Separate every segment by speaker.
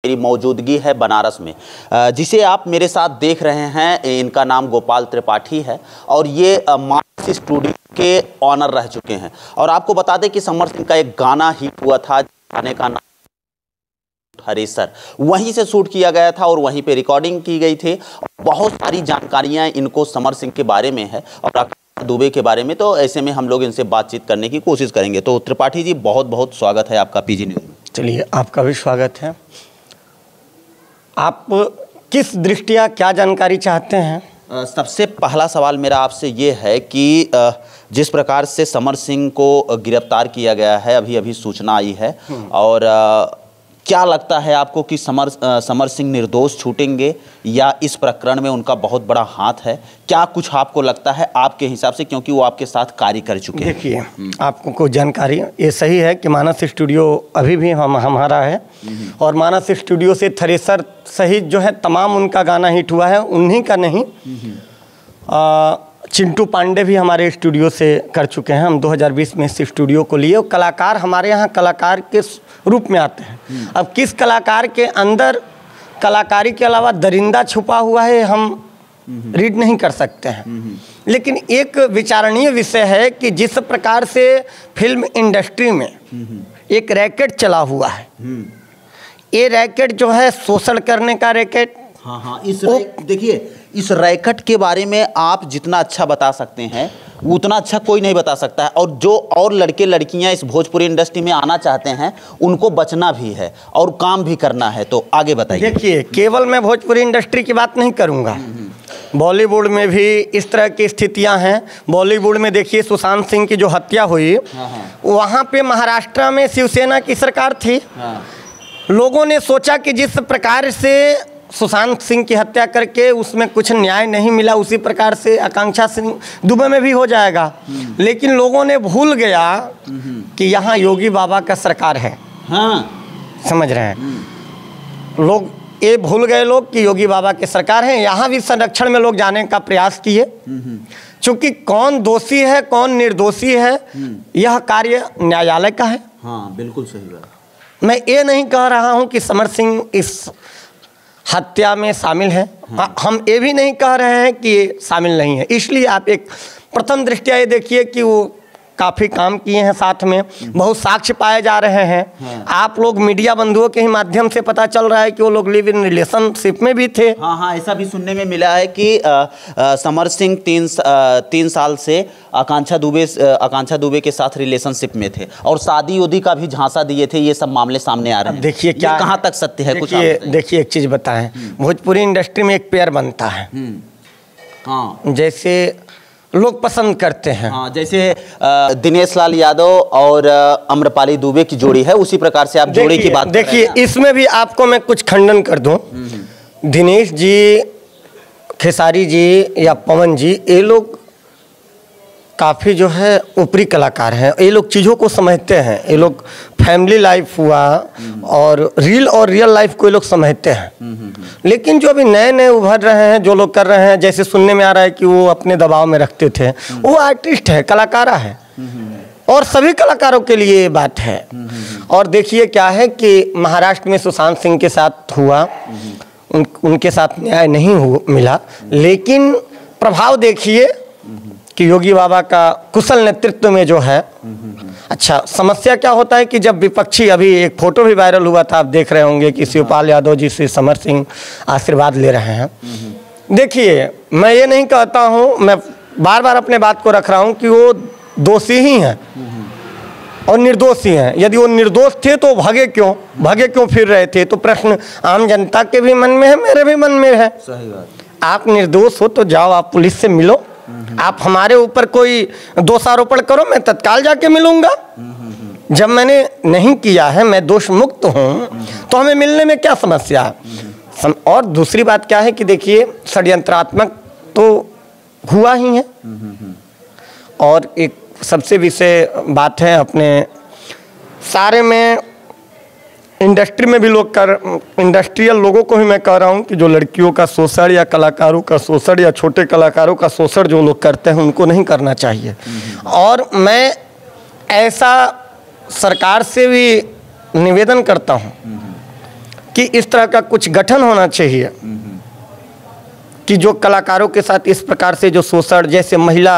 Speaker 1: मेरी मौजूदगी है बनारस में, जिसे आप मेरे साथ देख रहे हैं। इनका नाम गोपाल त्रिपाठी है और ये मानस स्टूडियो के ऑनर रह चुके हैं। और आपको बता दें कि समर सिंह का एक गाना हिट हुआ था, गाने का नाम थ्रेसर, वहीं से शूट किया गया था और वहीं पे रिकॉर्डिंग की गई थी। बहुत सारी जानकारियां इनको समर सिंह के बारे में है और आकांक्षा दुबे के बारे में, तो ऐसे में हम लोग इनसे बातचीत करने की कोशिश करेंगे। तो त्रिपाठी जी, बहुत बहुत स्वागत है आपका पीजी न्यूज़ में।
Speaker 2: चलिए, आपका भी स्वागत है। आप किस दृष्टिया क्या जानकारी चाहते हैं?
Speaker 1: सबसे पहला सवाल मेरा आपसे ये है कि जिस प्रकार से समर सिंह को गिरफ्तार किया गया है, अभी अभी सूचना आई है, और क्या लगता है आपको कि समर सिंह निर्दोष छूटेंगे या इस प्रकरण में उनका बहुत बड़ा हाथ है? क्या कुछ आपको लगता है आपके हिसाब से, क्योंकि वो आपके साथ कार्य कर चुके हैं?
Speaker 2: देखिए, आपको कोई जानकारी, ये सही है कि मानस स्टूडियो अभी भी हमारा है और मानस स्टूडियो से थ्रेसर सहित जो है तमाम उनका गाना हिट हुआ है। उन्हीं का नहीं, चिंटू पांडे भी हमारे स्टूडियो से कर चुके हैं। हम 2020 में इस स्टूडियो को लिए। कलाकार हमारे यहाँ कलाकार के रूप में आते हैं। अब किस कलाकार के अंदर कलाकारी के अलावा दरिंदा छुपा हुआ है, हम रीड नहीं कर सकते हैं। लेकिन एक विचारणीय विषय है कि जिस प्रकार से फिल्म इंडस्ट्री में एक रैकेट चला हुआ है, ये रैकेट जो है शोषण करने का रैकेट।
Speaker 1: हाँ, देखिए, इस रैकेट के बारे में आप जितना अच्छा बता सकते हैं उतना अच्छा कोई नहीं बता सकता है। और जो और लड़के लड़कियां इस भोजपुरी इंडस्ट्री में आना चाहते हैं, उनको बचना भी है और काम भी करना है। तो आगे बताइए।
Speaker 2: देखिए, केवल मैं भोजपुरी इंडस्ट्री की बात नहीं करूंगा, बॉलीवुड में भी इस तरह की स्थितियां हैं। बॉलीवुड में देखिए, सुशांत सिंह की जो हत्या हुई, वहाँ पे महाराष्ट्र में शिवसेना की सरकार थी। लोगों ने सोचा कि जिस प्रकार से सुशांत सिंह की हत्या करके उसमें कुछ न्याय नहीं मिला, उसी प्रकार से आकांक्षा सिंह दुबे में भी हो जाएगा। लेकिन लोगों ने भूल गया कि यहाँ योगी बाबा का सरकार है। समझ रहे हैं लोग, ये भूल गए लोग कि योगी बाबा की सरकार है। यहाँ भी संरक्षण में लोग जाने का प्रयास किए। चूंकि कौन दोषी है कौन निर्दोषी है, यह कार्य न्यायालय का है।
Speaker 1: हाँ, बिल्कुल सही बात।
Speaker 2: मैं ये नहीं कह रहा हूँ कि समर सिंह इस हत्या में शामिल है। हम ये भी नहीं कह रहे हैं कि ये शामिल नहीं है। इसलिए आप एक प्रथम दृष्टिया ये देखिए कि वो काफ़ी काम किए हैं, साथ में बहुत साक्ष्य पाए जा रहे हैं। आप लोग मीडिया बंधुओं के ही माध्यम से पता चल रहा है कि वो लोग लिव इन रिलेशनशिप में भी थे।
Speaker 1: हाँ, ऐसा भी सुनने में मिला है कि समर सिंह 3 साल से आकांक्षा दुबे के साथ रिलेशनशिप में थे और शादी उदी का भी झांसा दिए थे। ये सब मामले सामने आ रहे हैं।
Speaker 2: देखिए क्या
Speaker 1: कहाँ तक सत्य है? कुछ
Speaker 2: देखिए, एक चीज़ बताएं, भोजपुरी इंडस्ट्री में एक पेयर बनता है। जैसे लोग पसंद करते हैं।
Speaker 1: हाँ, जैसे दिनेश लाल यादव और अम्रपाली दुबे की जोड़ी है, उसी प्रकार से आप जोड़ी की बात
Speaker 2: देखिए, इसमें भी आपको मैं कुछ खंडन कर दूं। दिनेश जी, खेसारी जी या पवन जी, ये लोग काफ़ी जो है ऊपरी कलाकार हैं। ये लोग चीज़ों को समझते हैं। ये लोग फैमिली लाइफ हुआ और रियल लाइफ को ये लोग समझते हैं। लेकिन जो अभी नए नए उभर रहे हैं, जो लोग कर रहे हैं, जैसे सुनने में आ रहा है कि वो अपने दबाव में रखते थे, वो आर्टिस्ट है, कलाकारा है और सभी कलाकारों के लिए ये बात है। और देखिए क्या है कि महाराष्ट्र में सुशांत सिंह के साथ हुआ, उनके साथ न्याय नहीं मिला। लेकिन प्रभाव देखिए कि योगी बाबा का कुशल नेतृत्व में जो है। अच्छा, समस्या क्या होता है कि जब विपक्षी, अभी एक फोटो भी वायरल हुआ था, आप देख रहे होंगे कि शिवपाल यादव जी से समर सिंह आशीर्वाद ले रहे हैं। देखिए, मैं ये नहीं कहता हूँ, मैं बार बार अपने बात को रख रहा हूँ कि वो दोषी ही हैं और निर्दोष ही हैं। यदि वो निर्दोष थे तो भागे क्यों फिर रहे थे? तो प्रश्न आम जनता के भी मन में है, मेरे भी मन में है।
Speaker 1: सही बात।
Speaker 2: आप निर्दोष हो तो जाओ, आप पुलिस से मिलो। आप हमारे ऊपर कोई दोषारोपण करो, मैं तत्काल जाके मिलूंगा। जब मैंने नहीं किया है, मैं दोष मुक्त हूँ, तो हमें मिलने में क्या समस्या है? और दूसरी बात क्या है कि देखिए, षड्यंत्रात्मक तो हुआ ही है। और एक सबसे विषय बात है, अपने सारे में इंडस्ट्री में भी इंडस्ट्रियल लोगों को ही मैं कह रहा हूँ कि जो लड़कियों का शोषण या कलाकारों का शोषण या छोटे कलाकारों का शोषण जो लोग करते हैं, उनको नहीं करना चाहिए। और मैं ऐसा सरकार से भी निवेदन करता हूँ कि इस तरह का कुछ गठन होना चाहिए कि जो कलाकारों के साथ इस प्रकार से जो शोषण, जैसे महिला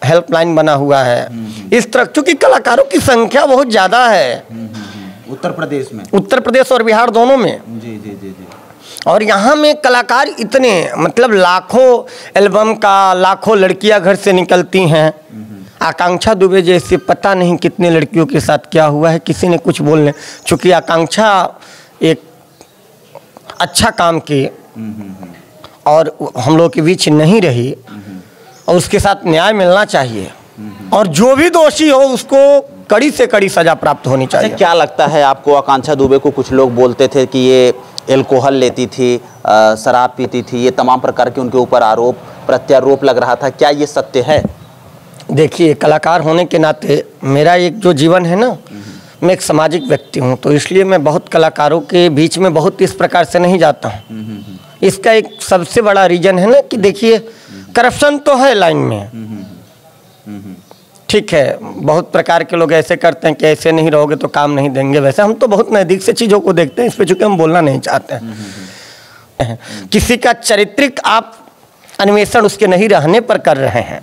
Speaker 2: हेल्पलाइन बना हुआ है, इस तरह, क्योंकि कलाकारों की संख्या बहुत ज़्यादा है
Speaker 1: उत्तर प्रदेश में,
Speaker 2: उत्तर प्रदेश और बिहार दोनों में।
Speaker 1: जी जी जी जी।
Speaker 2: और यहाँ में कलाकार इतने, मतलब लाखों एल्बम का, लाखों लड़कियाँ घर से निकलती हैं। आकांक्षा दुबे जैसे पता नहीं कितने लड़कियों के साथ क्या हुआ है, किसी ने कुछ बोलने, चूँकि आकांक्षा एक अच्छा काम की और हम लोग के बीच नहीं रही, और उसके साथ न्याय मिलना चाहिए, और जो भी दोषी हो उसको कड़ी से कड़ी सजा प्राप्त होनी चाहिए।
Speaker 1: क्या लगता है आपको, आकांक्षा दुबे को कुछ लोग बोलते थे कि ये एल्कोहल लेती थी, शराब पीती थी, ये तमाम प्रकार के उनके ऊपर आरोप प्रत्यारोप लग रहा था, क्या ये सत्य है?
Speaker 2: देखिए, कलाकार होने के नाते मेरा एक जो जीवन है ना, मैं एक सामाजिक व्यक्ति हूँ, तो इसलिए मैं बहुत कलाकारों के बीच में बहुत इस प्रकार से नहीं जाता हूँ। इसका एक सबसे बड़ा रीज़न है ना कि देखिए, करप्शन तो है लाइन में, ठीक है, बहुत प्रकार के लोग ऐसे करते हैं कि ऐसे नहीं रहोगे तो काम नहीं देंगे। वैसे हम तो बहुत नज़दीक से चीज़ों को देखते हैं, इस पर चूँकि हम बोलना नहीं चाहते हैं। किसी का चारित्रिक आप अन्वेषण उसके नहीं रहने पर कर रहे हैं,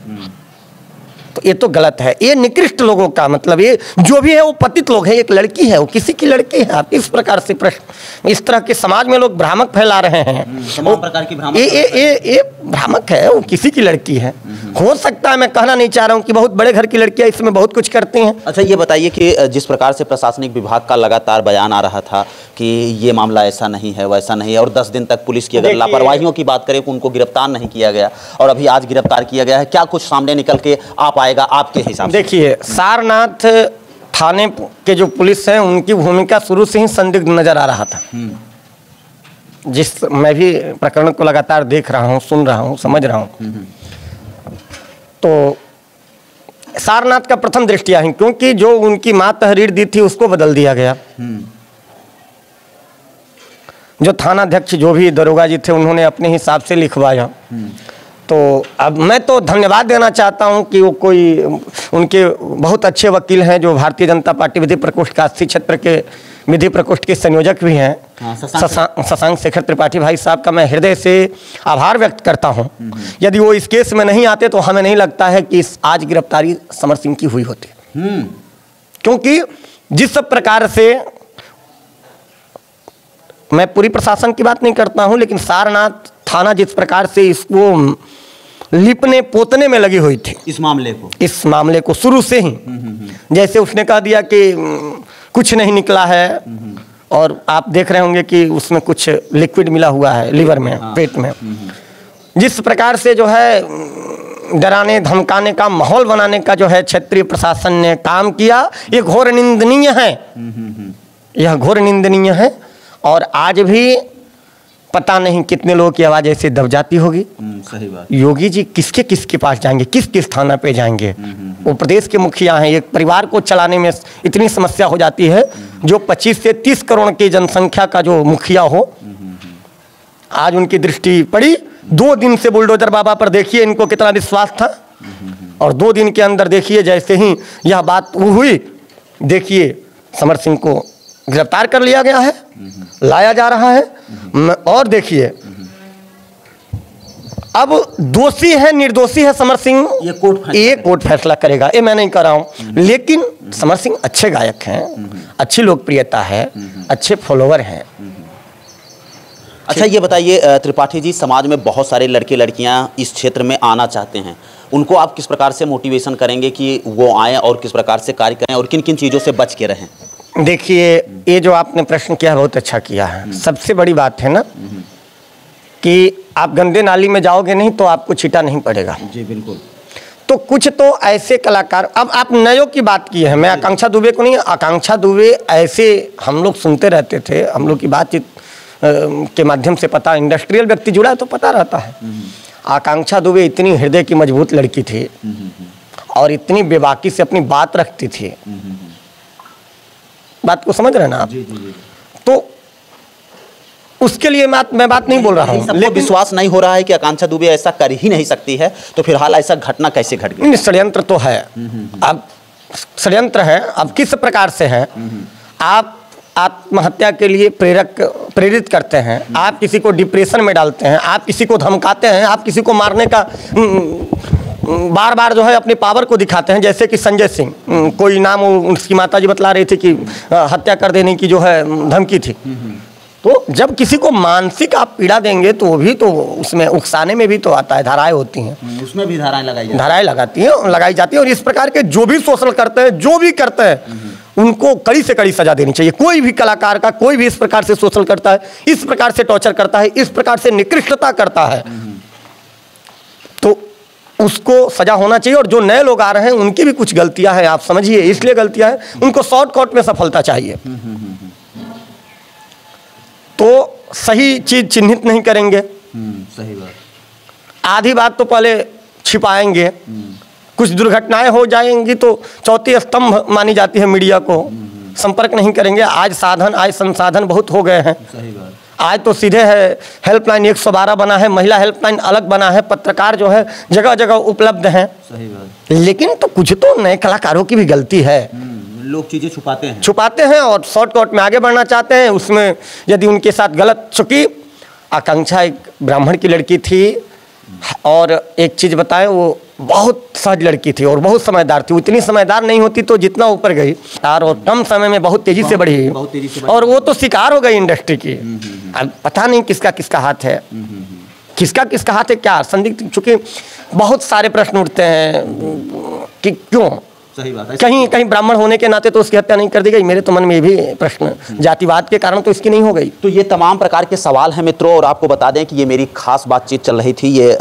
Speaker 2: तो ये तो गलत है। ये निकृष्ट लोगों का, मतलब ये जो भी है वो पतित लोग हैं। एक लड़की है, वो किसी की लड़की है, आप इस प्रकार से प्रश्न, इस तरह के समाज में लोग भ्रामक फैला रहे हैं,
Speaker 1: तमाम प्रकार की भ्रामक,
Speaker 2: ये भ्रामक है, वो किसी की लड़की है। हो सकता है, मैं कहना नहीं चाह रहा हूँ कि बहुत बड़े घर की लड़कियाँ इसमें बहुत कुछ करती हैं।
Speaker 1: अच्छा, ये बताइए कि जिस प्रकार से प्रशासनिक विभाग का लगातार बयान आ रहा था कि ये मामला ऐसा नहीं है, वैसा नहीं है, और 10 दिन तक पुलिस की अगर लापरवाहियों की बात करें तो उनको गिरफ्तार नहीं किया गया, और अभी आज गिरफ्तार किया गया है, क्या कुछ सामने निकल के आ पाएगा आपके हिसाब से?
Speaker 2: देखिए, सारनाथ थाने के जो पुलिस हैं उनकी भूमिका शुरू से ही संदिग्ध नजर आ रहा था। जिस, मैं भी प्रकरण को लगातार देख रहा हूँ, सुन रहा हूँ, समझ रहा हूँ, तो सारनाथ का प्रथम दृष्टिया ही, क्योंकि जो उनकी मां तहरीर दी थी उसको बदल दिया गया। जो थानाध्यक्ष, जो भी दरोगा जी थे, उन्होंने अपने हिसाब से लिखवाया। तो अब मैं तो धन्यवाद देना चाहता हूं कि वो कोई, उनके बहुत अच्छे वकील हैं जो भारतीय जनता पार्टी विधि प्रकोष्ठ काशी क्षेत्र के विधि प्रकोष्ठ के संयोजक भी हैं, शशांक शेखर त्रिपाठी भाई साहब का मैं हृदय से आभार व्यक्त करता हूं। यदि वो इस केस में नहीं आते तो हमें नहीं लगता है कि इस आज गिरफ्तारी समर सिंह की हुई होती। क्योंकि जिस प्रकार से, मैं पूरी प्रशासन की बात नहीं करता हूं, लेकिन सारनाथ थाना जिस प्रकार से इसको लिपने पोतने में लगी हुई थी, इस मामले को शुरू से ही, जैसे उसने कह दिया कि कुछ नहीं निकला है, और आप देख रहे होंगे कि उसमें कुछ लिक्विड मिला हुआ है लीवर में, पेट में। जिस प्रकार से जो है डराने धमकाने का माहौल बनाने का जो है क्षेत्रीय प्रशासन ने काम किया, ये घोर निंदनीय है, यह घोर निंदनीय है। और आज भी पता नहीं कितने लोगों की आवाज़ ऐसे दब जाती होगी।
Speaker 1: सही बात।
Speaker 2: योगी जी किसके किसके पास जाएंगे, किस किस थाना पे जाएंगे? वो प्रदेश के मुखिया हैं, एक परिवार को चलाने में इतनी समस्या हो जाती है। जो 25 से 30 करोड़ की जनसंख्या का जो मुखिया हो, आज उनकी दृष्टि पड़ी। 2 दिन से बुलडोजर बाबा पर देखिए इनको कितना विश्वास था, और 2 दिन के अंदर देखिए जैसे ही यह बात हुई, देखिए समर सिंह को गिरफ्तार कर लिया गया है, लाया जा रहा है। और देखिए, अब दोषी है निर्दोषी है समर सिंह, ये कोर्ट फैसला करेगा, ये मैं नहीं कर रहा हूं। लेकिन समर सिंह अच्छे गायक हैं, अच्छी लोकप्रियता है, अच्छे फॉलोवर हैं।
Speaker 1: अच्छा, ये बताइए त्रिपाठी जी, समाज में बहुत सारे लड़के लड़कियां इस क्षेत्र में आना चाहते हैं, उनको आप किस प्रकार से मोटिवेशन करेंगे कि वो आएँ और किस प्रकार से कार्य करें, और किन किन चीज़ों से बच के रहें?
Speaker 2: देखिए, ये जो आपने प्रश्न किया बहुत अच्छा किया है। सबसे बड़ी बात है ना कि आप गंदे नाली में जाओगे नहीं तो आपको छींटा नहीं पड़ेगा।
Speaker 1: जी बिल्कुल।
Speaker 2: तो कुछ तो ऐसे कलाकार, अब आप नयों की बात की है, मैं आकांक्षा दुबे को नहीं, आकांक्षा दुबे ऐसे हम लोग सुनते रहते थे, हम लोग की बातचीत के माध्यम से पता, इंडस्ट्रियल व्यक्ति जुड़ा है तो पता रहता है। आकांक्षा दुबे इतनी हृदय की मजबूत लड़की थी और इतनी बेबाकी से अपनी बात रखती थी। बात को समझ रहे ना आप?
Speaker 1: जी जी जी।
Speaker 2: तो उसके लिए मैं बात नहीं बोल रहा हूँ,
Speaker 1: लेकिन विश्वास नहीं हो रहा है कि आकांक्षा दुबे ऐसा कर ही नहीं सकती है, तो फिलहाल ऐसा घटना कैसे घट गई?
Speaker 2: षड्यंत्र तो है। अब षड्यंत्र है, अब किस प्रकार से है? आप आत्महत्या के लिए प्रेरित करते हैं, आप किसी को डिप्रेशन में डालते हैं, आप किसी को धमकाते हैं, आप किसी को मारने का बार बार जो है अपनी पावर को दिखाते हैं। जैसे कि संजय सिंह, कोई नाम उसकी माताजी बतला रही थी कि हत्या कर देने की जो है धमकी थी। तो जब किसी को मानसिक आप पीड़ा देंगे तो वो भी तो उसमें उकसाने में भी तो आता है, धाराएं होती हैं,
Speaker 1: उसमें भी धाराएं
Speaker 2: लगाई जाती हैं और इस प्रकार के जो भी शोषण करते हैं, जो भी करते हैं, उनको कड़ी से कड़ी सजा देनी चाहिए। कोई भी कलाकार का कोई भी इस प्रकार से शोषण करता है, इस प्रकार से टॉर्चर करता है, इस प्रकार से निकृष्टता करता है, तो उसको सजा होना चाहिए। और जो नए लोग आ रहे हैं उनकी भी कुछ गलतियां हैं, आप समझिए, इसलिए गलतियां हैं, उनको शॉर्टकट में सफलता चाहिए। तो सही चीज चिन्हित नहीं करेंगे,
Speaker 1: सही बात,
Speaker 2: आधी बात तो पहले छिपाएंगे, कुछ दुर्घटनाएं हो जाएंगी तो चौथी स्तंभ मानी जाती है मीडिया को, संपर्क नहीं करेंगे। आज संसाधन बहुत हो गए हैं,
Speaker 1: सही बात।
Speaker 2: आज तो सीधे है हेल्पलाइन 112 बना है, महिला हेल्पलाइन अलग बना है, पत्रकार जो है जगह जगह उपलब्ध हैं।
Speaker 1: सही बात।
Speaker 2: लेकिन तो कुछ तो नए कलाकारों की भी गलती है,
Speaker 1: लोग चीजें छुपाते हैं
Speaker 2: और शॉर्टकट में आगे बढ़ना चाहते हैं। उसमें यदि उनके साथ गलत, चूंकि आकांक्षा एक ब्राह्मण की लड़की थी और एक चीज बताएं, वो बहुत सहज लड़की थी और बहुत समझदार थी। उतनी समझदार नहीं होती तो जितना ऊपर गई और कम समय में बहुत तेजी से बढ़ी, और वो तो शिकार हो गई इंडस्ट्री की। अब पता नहीं किसका किसका हाथ है, किसका हाथ है, क्या संदिग्ध, चूंकि बहुत सारे प्रश्न उठते हैं कि क्यों।
Speaker 1: सही बात है।
Speaker 2: कहीं ब्राह्मण होने के नाते तो उसकी हत्या नहीं कर दी गई। मेरे तो मन में ये भी प्रश्न, जातिवाद के कारण तो इसकी नहीं हो गई।
Speaker 1: तो ये तमाम प्रकार के सवाल हैं मित्रों, और आपको बता दें कि ये मेरी खास बातचीत चल रही थी। ये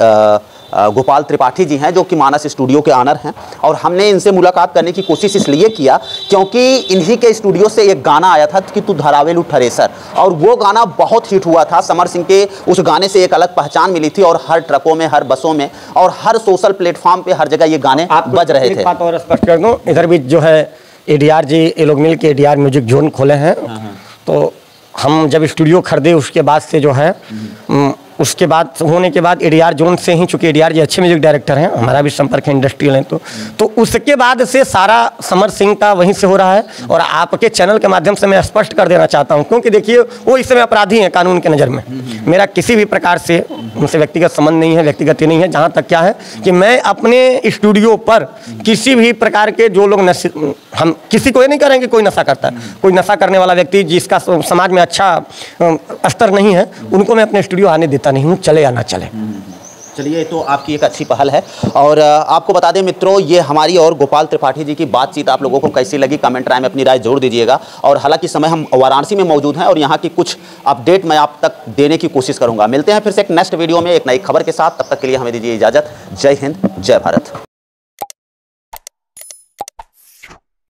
Speaker 1: गोपाल त्रिपाठी जी हैं जो कि मानस स्टूडियो के ऑनर हैं, और हमने इनसे मुलाकात करने की कोशिश इसलिए किया क्योंकि इन्हीं के स्टूडियो से एक गाना आया था कि तू धरावेलू ठरेसर, और वो गाना बहुत हिट हुआ था। समर सिंह के उस गाने से एक अलग पहचान मिली थी, और हर ट्रकों में, हर बसों में और हर सोशल प्लेटफॉर्म पे हर जगह ये गाने बज रहे थे।
Speaker 2: एक बात और स्पष्ट कर दूं, इधर भी जो है एडीआर जी, ये लोग मिल के एडीआर म्यूजिक जोन खोले हैं। तो हम जब स्टूडियो खरीदे उसके बाद से जो है, उसके बाद होने के बाद एडीआर जोन से ही, चूंकि एडीआर जी अच्छे म्यूजिक डायरेक्टर हैं, हमारा भी संपर्क है इंडस्ट्रियल है, तो उसके बाद से सारा समर सिंह का वहीं से हो रहा है। और आपके चैनल के माध्यम से मैं स्पष्ट कर देना चाहता हूं, क्योंकि देखिए वो इस समय अपराधी हैं कानून के नज़र में। मेरा किसी भी प्रकार से उनसे व्यक्तिगत संबंध नहीं है, व्यक्तिगत नहीं है। जहाँ तक क्या है कि मैं अपने स्टूडियो पर किसी भी प्रकार के जो लोग हम किसी को ये नहीं करेंगे कोई नशा करता है, कोई नशा करने वाला व्यक्ति जिसका समाज में अच्छा स्तर नहीं है, उनको मैं अपने स्टूडियो आने देता नहीं हूँ, चले या ना चले।
Speaker 1: चलिए, तो आपकी एक अच्छी पहल है। और आपको बता दें मित्रों, ये हमारी और गोपाल त्रिपाठी जी की बातचीत आप लोगों को कैसी लगी, कमेंट राय में अपनी राय जरूर दीजिएगा। और हालांकि समय हम वाराणसी में मौजूद हैं और यहाँ की कुछ अपडेट मैं आप तक देने की कोशिश करूँगा। मिलते हैं फिर से एक नेक्स्ट वीडियो में एक नई खबर के साथ, तब तक के लिए हमें दीजिए इजाज़त। जय हिंद, जय भारत।